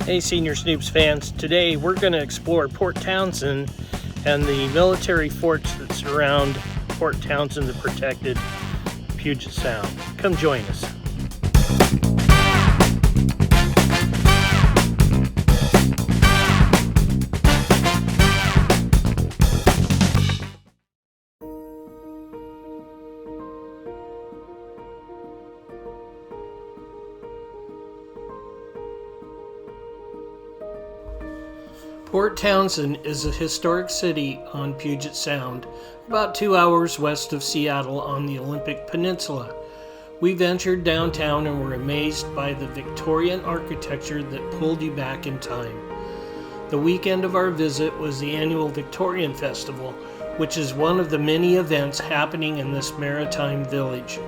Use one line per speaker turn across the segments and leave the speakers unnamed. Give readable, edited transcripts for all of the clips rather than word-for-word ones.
Hey Senior Snoops fans, today we're going to explore Port Townsend and the military forts that surround Port Townsend, the protected Puget Sound. Come join us. Port Townsend is a historic city on Puget Sound, about 2 hours west of Seattle on the Olympic Peninsula. We ventured downtown and were amazed by the Victorian architecture that pulled you back in time. The weekend of our visit was the annual Victorian Festival, which is one of the many events happening in this maritime village.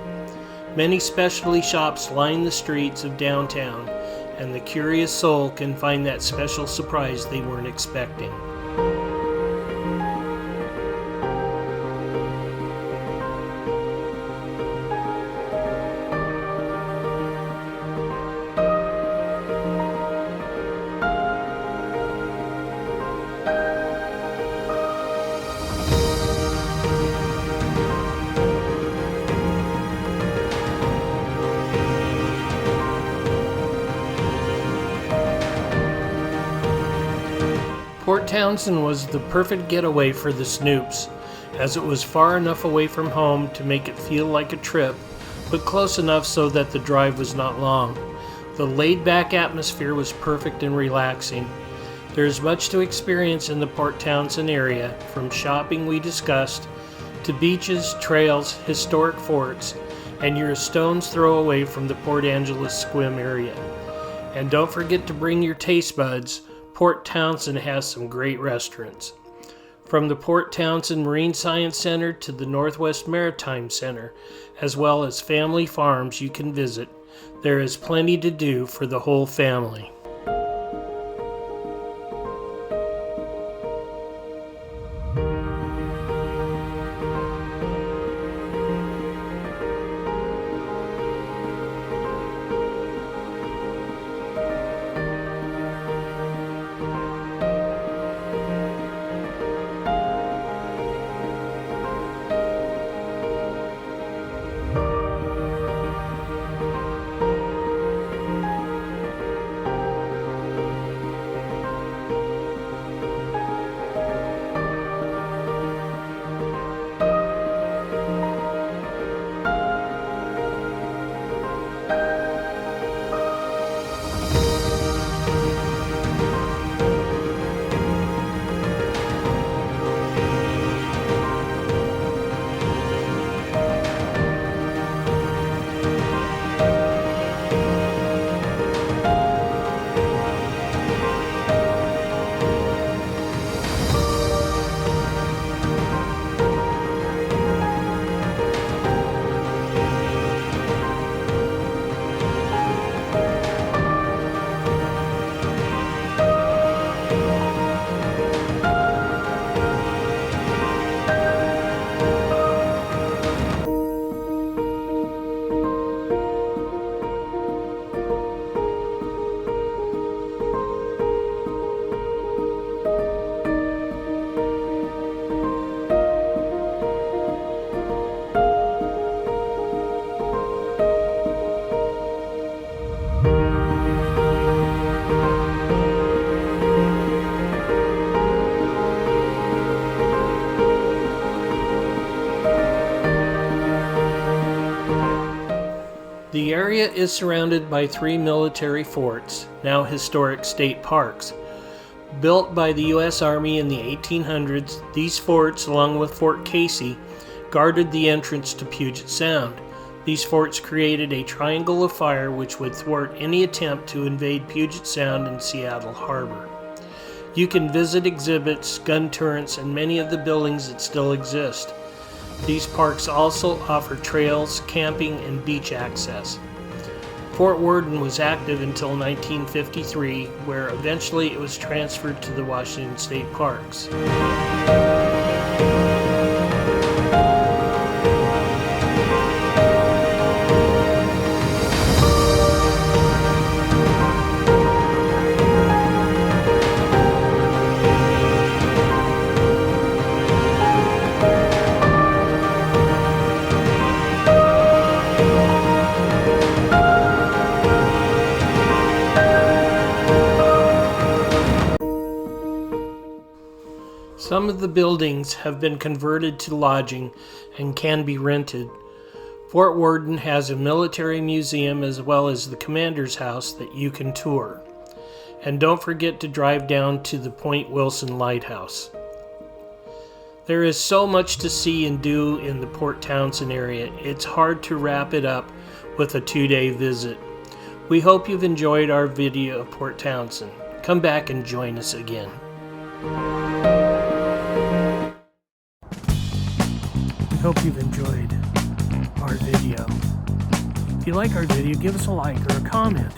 Many specialty shops line the streets of downtown, and the curious soul can find that special surprise they weren't expecting. Port Townsend was the perfect getaway for the SNOOPS, as it was far enough away from home to make it feel like a trip, but close enough so that the drive was not long. The laid-back atmosphere was perfect and relaxing. There is much to experience in the Port Townsend area, from shopping we discussed, to beaches, trails, historic forts, and you're a stone's throw away from the Port Angeles Squim area. And don't forget to bring your taste buds. Port Townsend has some great restaurants. From the Port Townsend Marine Science Center to the Northwest Maritime Center, as well as family farms you can visit, there is plenty to do for the whole family. The area is surrounded by 3 military forts, now historic state parks. Built by the U.S. Army in the 1800s, these forts, along with Fort Casey, guarded the entrance to Puget Sound. These forts created a triangle of fire which would thwart any attempt to invade Puget Sound and Seattle Harbor. You can visit exhibits, gun turrets, and many of the buildings that still exist. These parks also offer trails, camping, and beach access. Fort Worden was active until 1953, where eventually it was transferred to the Washington State Parks. Some of the buildings have been converted to lodging and can be rented. Fort Worden has a military museum as well as the commander's house that you can tour. And don't forget to drive down to the Point Wilson Lighthouse. There is so much to see and do in the Port Townsend area, it's hard to wrap it up with a 2-day visit. We hope you've enjoyed our video of Port Townsend. Come back and join us again. We hope you've enjoyed our video. If you like our video, give us a like or a comment,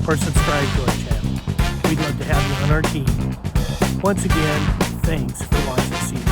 or subscribe to our channel. We'd love to have you on our team. Once again, thanks for watching.